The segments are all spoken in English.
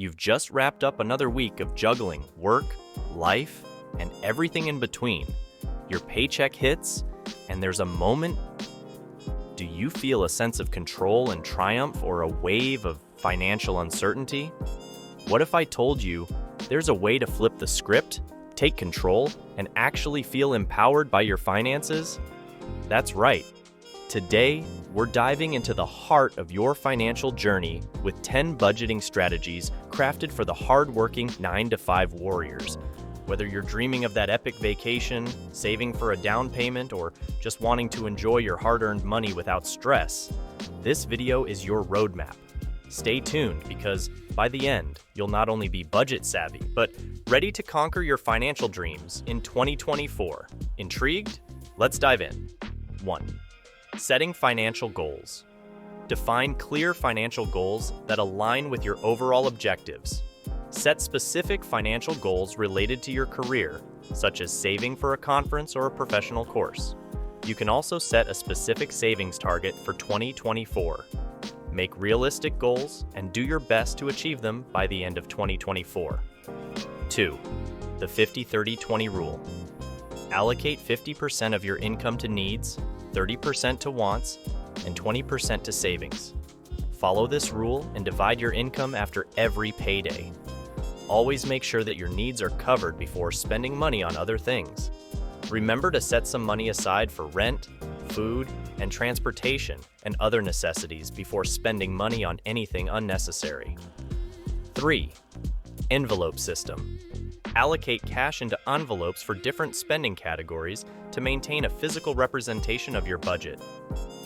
You've just wrapped up another week of juggling work, life, and everything in between. Your paycheck hits, and there's a moment. Do you feel a sense of control and triumph or a wave of financial uncertainty? What if I told you there's a way to flip the script, take control, and actually feel empowered by your finances? That's right. Today, we're diving into the heart of your financial journey with 10 budgeting strategies crafted for the hard-working 9-to-5 warriors. Whether you're dreaming of that epic vacation, saving for a down payment, or just wanting to enjoy your hard-earned money without stress, this video is your roadmap. Stay tuned because by the end, you'll not only be budget savvy, but ready to conquer your financial dreams in 2024. Intrigued? Let's dive in. 1. Setting financial goals. Define clear financial goals that align with your overall objectives. Set specific financial goals related to your career, such as saving for a conference or a professional course. You can also set a specific savings target for 2024. Make realistic goals and do your best to achieve them by the end of 2024. 2. The 50-30-20 rule. Allocate 50% of your income to needs, 30% to wants, and 20% to savings. Follow this rule and divide your income after every payday. Always make sure that your needs are covered before spending money on other things. Remember to set some money aside for rent, food, and transportation and other necessities before spending money on anything unnecessary. 3. Envelope system. Allocate cash into envelopes for different spending categories to maintain a physical representation of your budget.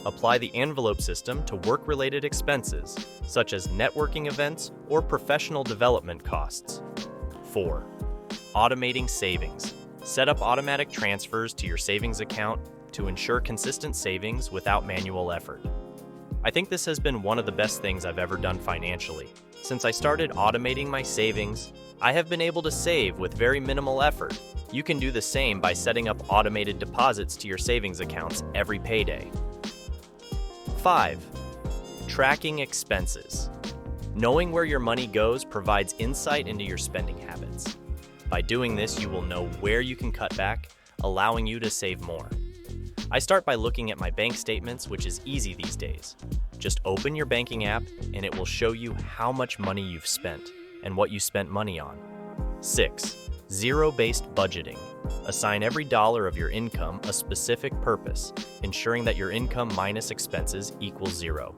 Apply the envelope system to work-related expenses, such as networking events or professional development costs. 4. Automating savings. Set up automatic transfers to your savings account to ensure consistent savings without manual effort. I think this has been one of the best things I've ever done financially. Since I started automating my savings, I have been able to save with very minimal effort. You can do the same by setting up automated deposits to your savings accounts every payday. 5. Tracking expenses. Knowing where your money goes provides insight into your spending habits. By doing this, you will know where you can cut back, allowing you to save more. I start by looking at my bank statements, which is easy these days. Just open your banking app and it will show you how much money you've spent and what you spent money on. 6. Zero-based budgeting. Assign every dollar of your income a specific purpose, ensuring that your income minus expenses equals zero.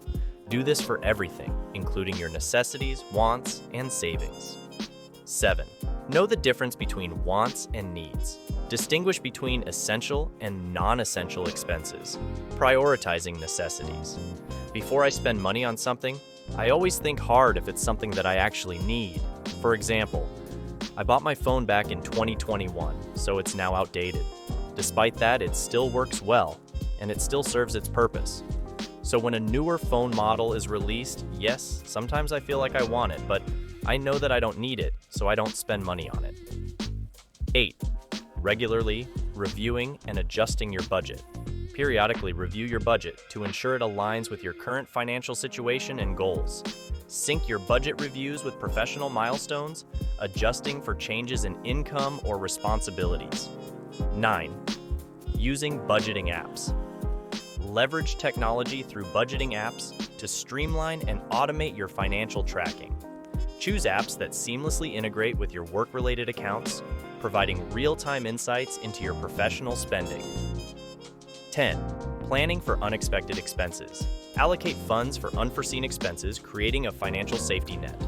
Do this for everything, including your necessities, wants, and savings. 7. Know the difference between wants and needs. Distinguish between essential and non-essential expenses, prioritizing necessities. Before I spend money on something, I always think hard if it's something that I actually need. For example, I bought my phone back in 2021, so it's now outdated. Despite that, it still works well, and it still serves its purpose. So when a newer phone model is released, yes, sometimes I feel like I want it, but I know that I don't need it, so I don't spend money on it. 8. Regularly reviewing and adjusting your budget. Periodically review your budget to ensure it aligns with your current financial situation and goals. Sync your budget reviews with professional milestones, adjusting for changes in income or responsibilities. 9. Using budgeting apps. Leverage technology through budgeting apps to streamline and automate your financial tracking. Choose apps that seamlessly integrate with your work-related accounts, providing real-time insights into your professional spending. 10. Planning for unexpected expenses. Allocate funds for unforeseen expenses, creating a financial safety net.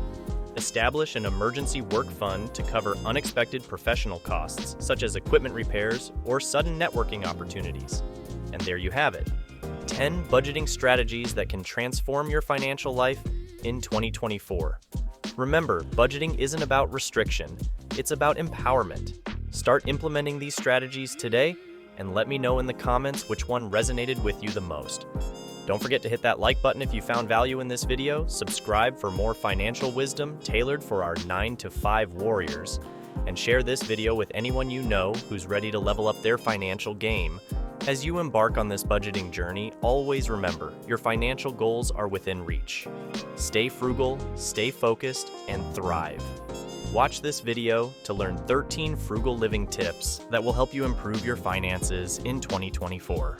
Establish an emergency work fund to cover unexpected professional costs, such as equipment repairs or sudden networking opportunities. And there you have it. 10 budgeting strategies that can transform your financial life in 2024. Remember, budgeting isn't about restriction, it's about empowerment. Start implementing these strategies today and let me know in the comments which one resonated with you the most. Don't forget to hit that like button if you found value in this video, subscribe for more financial wisdom tailored for our 9-to-5 warriors, and share this video with anyone you know who's ready to level up their financial game As you embark on this budgeting journey, always remember your financial goals are within reach. Stay frugal, stay focused, and thrive. Watch this video to learn 13 frugal living tips that will help you improve your finances in 2024.